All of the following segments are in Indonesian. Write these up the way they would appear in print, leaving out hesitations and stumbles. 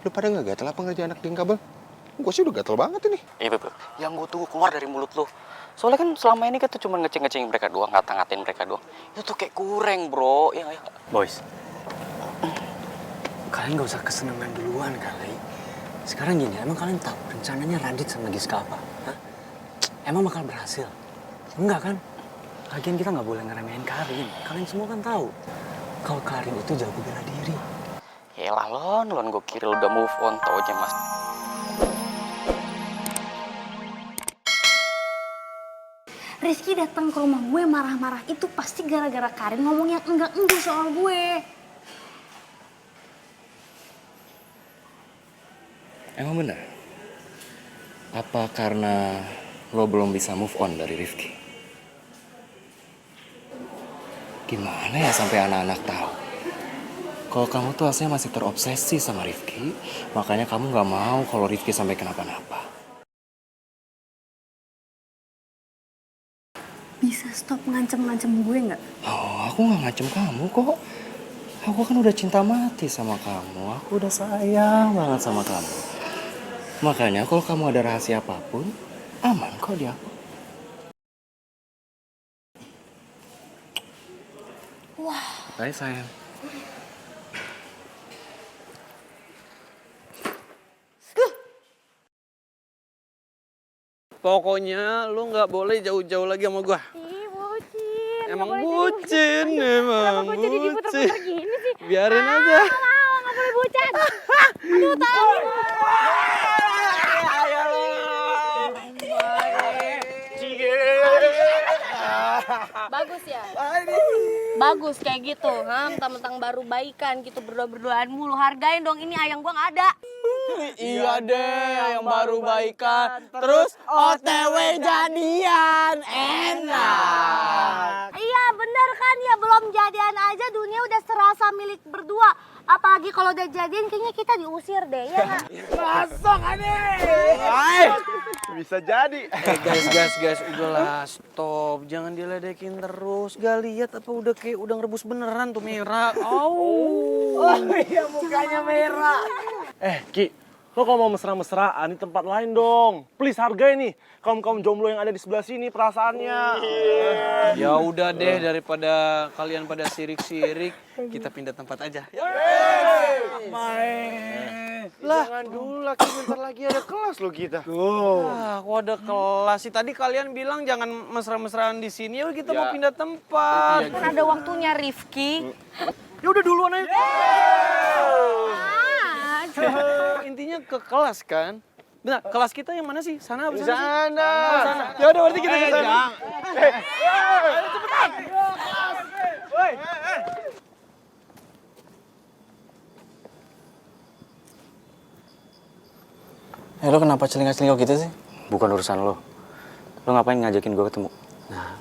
Lu pada nggak gatel apa ngerjain anak geng kabel? Gue sih udah gatel banget ini. Iya, Beb. Yang gue tunggu keluar dari mulut lo. Soalnya kan selama ini kita cuma ngeceng-ngecengin mereka doang, ngata-ngatain mereka doang. Itu tuh kayak kurang, bro. Ya, ya. Boys, kalian gak usah kesenangan duluan kali. Sekarang gini, emang kalian tahu rencananya Radit sama Giska apa? Hah? Emang bakal berhasil? Enggak kan? Lagian kita nggak boleh ngeremehin Karin. Kalian semua kan tahu kalau Karin itu jago bela diri. Yalah, Lon gue kira udah move on, tau aja, Mas. Rizky datang ke rumah gue marah-marah itu pasti gara-gara Karin ngomong yang enggak-enggak soal gue. Emang bener? Apa karena lo belum bisa move on dari Rifki? Gimana ya sampai anak-anak tahu? Kalau kamu tuh aslinya masih terobsesi sama Rifki, makanya kamu gak mau kalau Rifki sampai kenapa-napa. Bisa stop ngancem-ngancem gue nggak? Oh, aku gak ngancem kamu kok. Aku kan udah cinta mati sama kamu. Aku udah sayang banget sama kamu. Makanya kalau kamu ada rahasia apapun, aman kok di aku. Wah. Baik sayang. Pokoknya lu nggak boleh jauh-jauh lagi sama gua. Ih, bucin. Emang bucin, emang Kenapa gue jadi diputer-puter gini sih? Biarin aja. Nggak boleh bucin. Aduh, tahu. Bagus ya? Bagus kayak gitu, mentang-mentang baru baikan gitu berdua-berduaan mulu. Hargain dong, ini ayang gua nggak ada. Iya deh, yang baru baikan. Terus OTW jadian, enak. Iya bener kan ya, belum jadian aja dunia udah serasa milik berdua. Apalagi kalau udah jadian kayaknya kita diusir deh, ya nggak? Masuk aneh. Bisa jadi. Guys, udahlah stop. Jangan diledekin terus. Gak lihat apa udah kayak udah ngerebus beneran tuh merah. Oh iya mukanya merah. Ki, lo kalau mau mesra-mesraan di tempat lain dong. Please hargai nih kaum-kaum jomblo yang ada di sebelah sini perasaannya. Ya udah deh, daripada kalian pada sirik-sirik, kita pindah tempat aja. Jangan dulu laki, bentar lagi ada kelas lo kita. Aku ada kelas sih. Tadi kalian bilang jangan mesra-mesraan di sini. Ya kita mau pindah tempat. Kan ada waktunya Rifki. Ya udah duluan aja. Intinya ke kelas kan? Benar, kelas kita yang mana sih? Sana apa sana? Sana. Sana. Ya udah berarti kita ke sana. Lo kenapa celingak-celingok gitu sih? Bukan urusan lo. Lo ngapain ngajakin gue ketemu? Nah,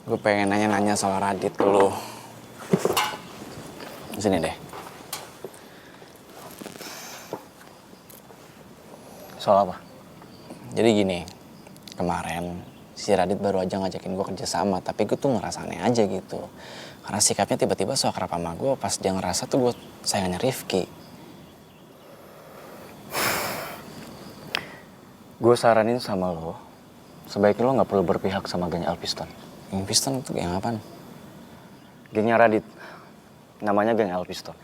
gue pengen nanya-nanya soal Radit ke lo. Sini deh. Soal apa? Jadi gini, kemarin si Radit baru aja ngajakin gue kerja sama, tapi gue tuh ngerasa aneh aja gitu. Karena sikapnya tiba-tiba so akrab sama gue, pas dia ngerasa tuh gue sayangannya Rifki. Gue saranin sama lo, sebaiknya lo gak perlu berpihak sama geng Elpiston. Geng Piston itu geng apaan? Gengnya Radit, namanya geng Elpiston.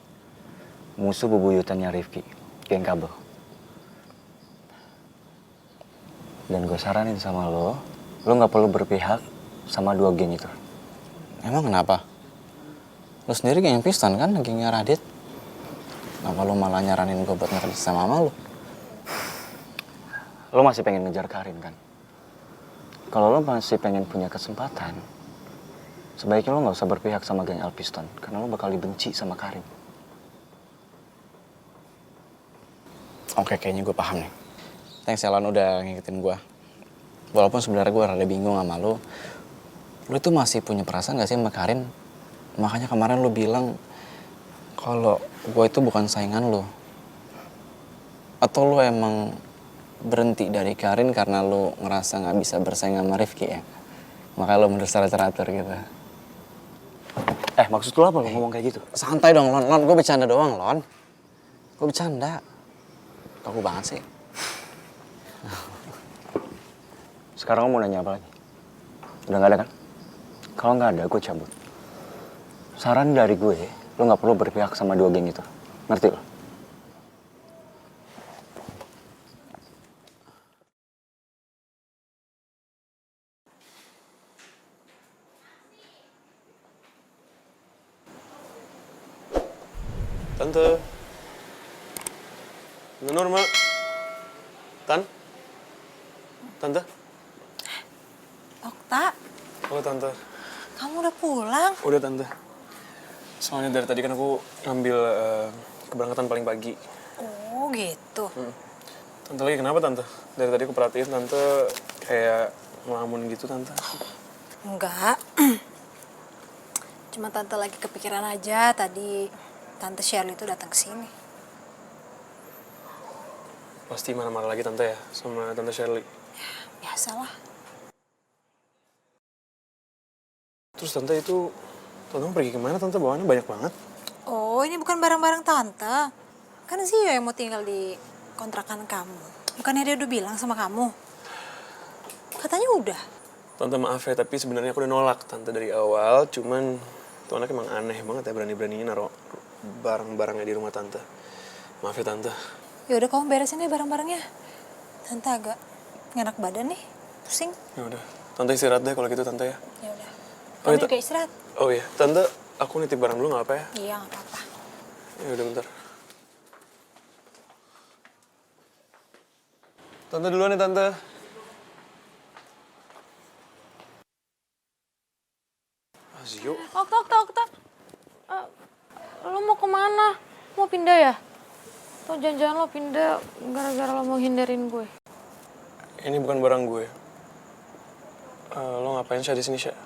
Musuh bebuyutannya Rifki, geng kabel. Dan gue saranin sama lo gak perlu berpihak sama dua geng itu. Emang kenapa? Lo sendiri geng Piston kan, gengnya Radit. Kenapa lo malah nyaranin gue buat ngekerja sama lo? Lo masih pengen ngejar Karin kan? Kalau lo masih pengen punya kesempatan, sebaiknya lo gak usah berpihak sama geng Elpiston, karena lo bakal dibenci sama Karin. Oke, kayaknya gue paham nih. Thanks ya Lon udah ngikutin gue. Walaupun sebenarnya gue rada bingung sama lo. Lo tuh masih punya perasaan gak sih sama Karin? Makanya kemarin lo bilang kalau gue itu bukan saingan lo. Atau lo emang berhenti dari Karin karena lo ngerasa gak bisa bersaing sama Rifki ya? Makanya lo mundur secara teratur gitu. Maksud lo apa lo ngomong kayak gitu? Santai dong Lon, gue bercanda doang Lon. Gue bercanda. Kaku banget sih. Sekarang kamu mau nanya apa lagi? Udah nggak ada kan? Kalau nggak ada, gue cabut. Saran dari gue, lo nggak perlu berpihak sama dua geng itu. Ngerti lo? Tante. Tante Norma. Tante. Okta, Halo Tante. kamu udah pulang? Udah Tante. Soalnya dari tadi kan aku ngambil keberangkatan paling pagi. Oh gitu. Tante lagi kenapa Tante? Dari tadi aku perhatiin Tante kayak ngelamun gitu Tante. Enggak. Cuma tante lagi kepikiran aja tadi tante Shirley itu datang ke sini. Pasti marah-marah lagi Tante ya sama Tante Shirley. Biasalah. Terus Tante itu, Tante mau pergi kemana Tante? Bawaannya banyak banget. Oh, ini bukan barang-barang tante. Kan Zio yang mau tinggal di kontrakan kamu. Bukannya dia udah bilang sama kamu? Katanya udah. Tante maaf ya, tapi sebenarnya aku udah nolak Tante dari awal. Cuman tuh anak emang aneh banget ya berani-beraninya naruh barang-barangnya di rumah Tante. Maaf ya Tante. Ya udah kamu beresin deh barang-barangnya. Tante agak nggak enak badan nih, pusing. Ya udah, Tante istirahat deh kalau gitu Tante ya. Ya udah. Oh, Kamu juga istirahat. Oh iya, Tante, aku nitip barang dulu nggak apa ya? Iya, nggak apa-apa. Ya udah bentar. Tante duluan ya Tante. Azio, Okta. Lo mau kemana? Mau pindah ya? Atau jangan-jangan lo pindah gara-gara lo mau hindarin gue? ini bukan barang gue. Lo ngapain Syah di sini Syah?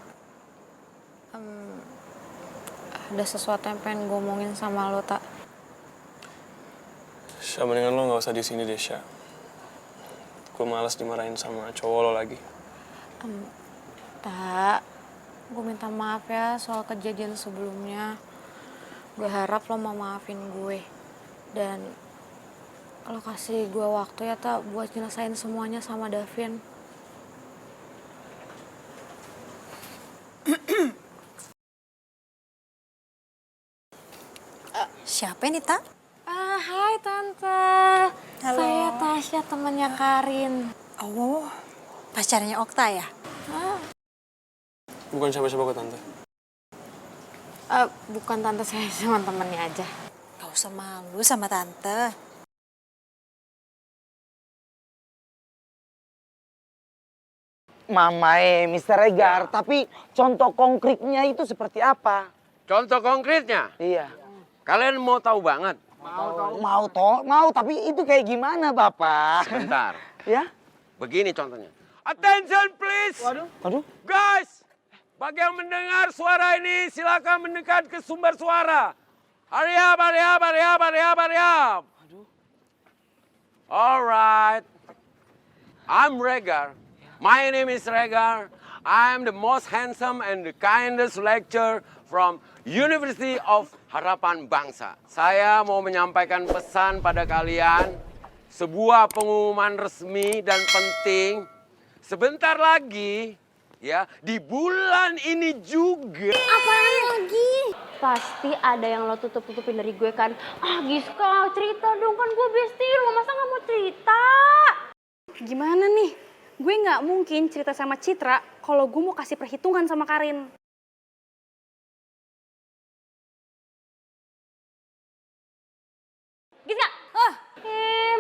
Ada sesuatu yang pengen gue omongin sama lo, Tak. Syah, mendingan lo nggak usah di sini deh Syah. Gue malas dimarahin sama cowok lo lagi. Tak, gue minta maaf ya soal kejadian sebelumnya. Gue harap lo mau maafin gue. Dan lo kasih gue waktu ya, Tak, buat nyelesain semuanya sama Davin. Siapa ini, Tak? Hai Tante. Halo. Saya Tasya, temannya Karin. Oh, pacarnya Okta ya? Bukan siapa-siapa kok Tante. Bukan tante saya, cuma temennya aja. Gak usah malu sama tante. Mamae, Mr. Regar, tapi contoh konkretnya itu seperti apa? Contoh konkretnya, Iya. kalian mau tahu banget? Mau, tapi itu kayak gimana, Bapak? Bentar, Ya? begini contohnya. Attention please! Aduh. Guys, bagi yang mendengar suara ini silakan mendekat ke sumber suara. Hurry up. Alright. I'm Regar. My name is Regar. I'm the most handsome and the kindest lecturer from University of Harapan Bangsa. Saya mau menyampaikan pesan pada kalian, sebuah pengumuman resmi dan penting. Sebentar lagi, ya, di bulan ini juga. Apaan lagi? Pasti ada yang lo tutup-tutupin dari gue kan. Giska, cerita dong, kan gue bestie lo, masa gak mau cerita? Gimana nih? Gue nggak mungkin cerita sama Citra kalau gue mau kasih perhitungan sama Karin. Giska!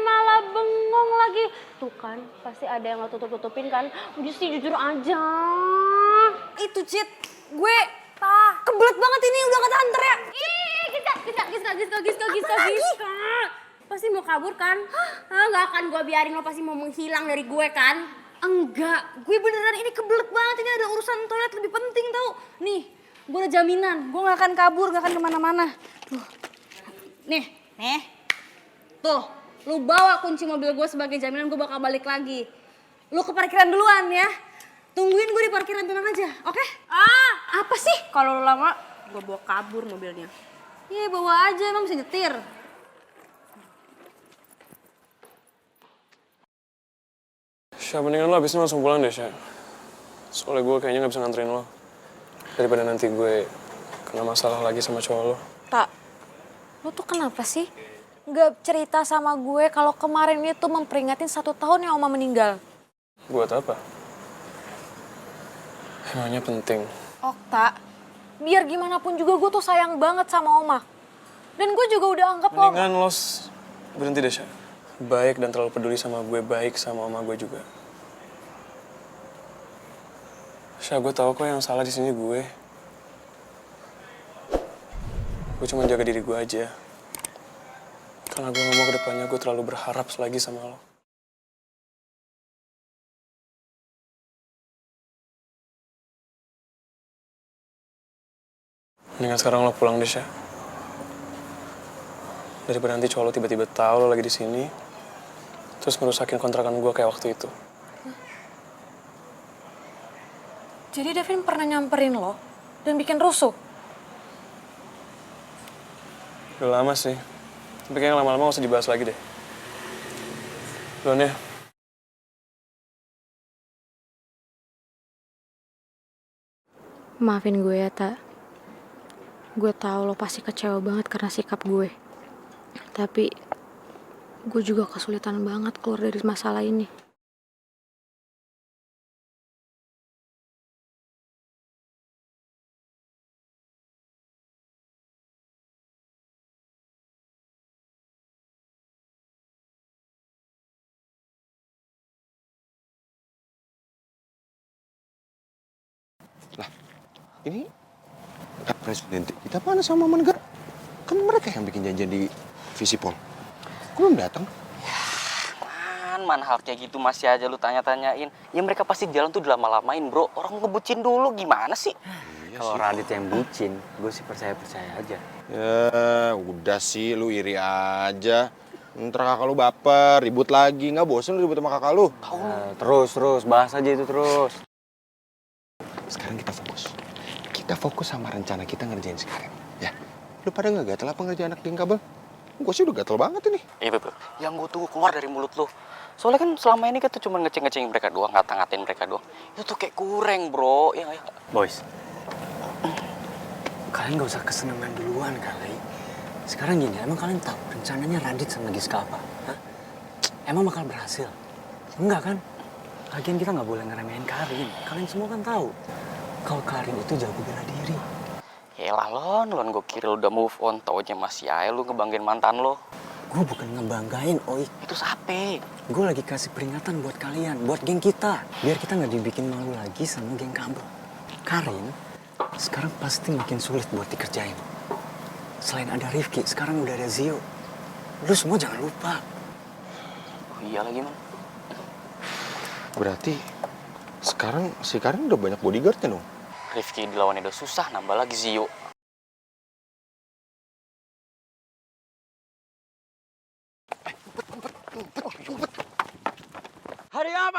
Malah bengong lagi. Tuh kan, pasti ada yang lo tutup-tutupin kan. Udah sih, jujur aja. Itu Cit, gue kebelet banget ini udah kata anter ya. Giska. Pasti mau kabur kan? Nggak akan gue biarin lo, pasti mau menghilang dari gue kan? Enggak, gue beneran ini kebelet banget, ini ada urusan toilet lebih penting tau. Nih, gue ada jaminan, gue gak akan kabur, gak akan kemana-mana. Nih, tuh, lu bawa kunci mobil gue sebagai jaminan gue bakal balik lagi. Lu ke parkiran duluan ya, tungguin gue di parkiran, tenang aja, oke? Apa sih? Kalau lu lama, gue bawa kabur mobilnya. Iya, bawa aja, emang bisa nyetir. Syah, mendingan lo abis ini langsung pulang deh, Syah. Soalnya gue kayaknya gak bisa nganterin lo. Daripada nanti gue kena masalah lagi sama cowok lo. Tak, lo tuh kenapa sih nggak cerita sama gue kalau kemarin itu memperingatin 1 tahun yang Oma meninggal? Buat apa? Emangnya penting. Okta, biar gimana pun juga gue tuh sayang banget sama Oma. Dan gue juga udah anggap lo... Mendingan lo berhenti deh, Syah. Baik dan terlalu peduli sama gue, baik sama Oma gue juga. Syah, gue tahu kok yang salah di sini gue. Gue cuma jaga diri gue aja. Karena gue gak mau ke depannya gue terlalu berharap lagi sama lo. Mendingan sekarang lo pulang deh, Syah. Daripada nanti cowok lo tiba-tiba tahu lo lagi di sini, terus ngerusakin kontrakan gue kayak waktu itu. Jadi Davin pernah nyamperin lo dan bikin rusuh? Udah lama sih. Tapi kayaknya lama-lama gak usah dibahas lagi deh. Duluan ya. Maafin gue ya, Tak. Gue tahu lo pasti kecewa banget karena sikap gue. Tapi gue juga kesulitan banget keluar dari masalah ini. Ini presiden kita mana sama Mama Negara? Kan mereka yang bikin janjian di Visipol. Kok belum datang? Man, hal kayak gitu masih aja lu tanya-tanyain. Ya mereka pasti jalan tuh udah lama-lamain, bro. Orang ngebucin dulu gimana sih? Kalau Radit yang bucin, gue sih percaya-percaya aja. Ya, udah sih lu iri aja. Ntar kakak lu baper, ribut lagi. Nggak bosen lu ribut sama kakak lu? Terus, bahas aja itu terus. Sekarang kita fokus. Kita fokus sama rencana kita ngerjain sekarang. Ya, lu pada nggak gatel apa ngerjain anak geng kabel? Gue sih udah gatel banget ini. Iya betul. Yang gue tunggu keluar dari mulut lu. Soalnya kan selama ini kita cuma ngeceng-ngecengin mereka doang, ngata-ngatain mereka doang. Itu tuh kayak kurang, bro. Ya, ya. Boys, kalian gak usah kesenangan duluan kali. Sekarang gini, emang kalian tahu rencananya Radit sama Giska apa? Hah? Emang bakal berhasil? Enggak kan? Lagian kita nggak boleh ngeremehin Karin. Kalian semua kan tahu kalau Karin itu jago bela diri. Yalah lon gue kira lu udah move on, taunya masih aja lu ngebanggain mantan lo. Gue bukan ngebanggain, Oi. Itu sape. Gue lagi kasih peringatan buat kalian, buat geng kita. Biar kita nggak dibikin malu lagi sama geng kabel. Karin, sekarang pasti makin sulit buat dikerjain. Selain ada Rifki, sekarang udah ada Zio. Lu semua jangan lupa. Oh, iya lagi, Man. Berarti sekarang si Karin udah banyak bodyguardnya dong? Rifki dilawannya udah susah, nambah lagi Zio. Hurry up,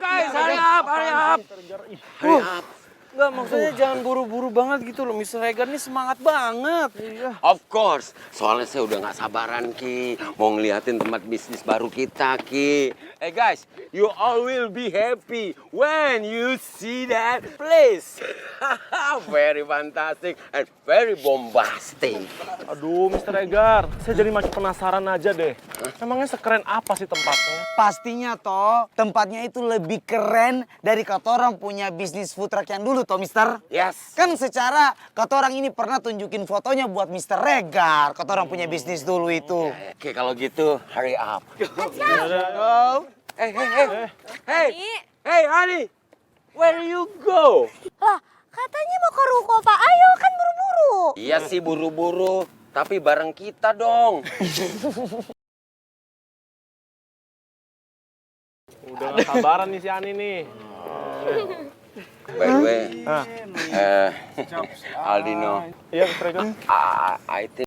guys, hurry up. Hurry up. Enggak, maksudnya jangan buru-buru banget gitu loh. Mr. Regan ini semangat banget. Iya. Of course, soalnya saya udah gak sabaran, Ki. Mau ngeliatin tempat bisnis baru kita, Ki. Hey guys, you all will be happy when you see that place. Very fantastic and very bombastic. Aduh, Mr. Egar, saya jadi makin penasaran aja deh. Emangnya sekeren apa sih tempatnya? Pastinya toh tempatnya itu lebih keren dari katorang punya bisnis food truck yang dulu toh, Mister. Yes. Kan secara katorang ini pernah tunjukin fotonya buat Mr. Regar. Katorang punya bisnis dulu itu. Oke, kalau gitu, hurry up. Go. Hey, honey, where you go? Lah, katanya mau ke ruko, Pak. Ayo, kan buru-buru. Iya sih buru-buru, tapi bareng kita dong. Udah gak sabaran nih si Ani nih. By the way, Aldino, Iya, Mr. Egar. I think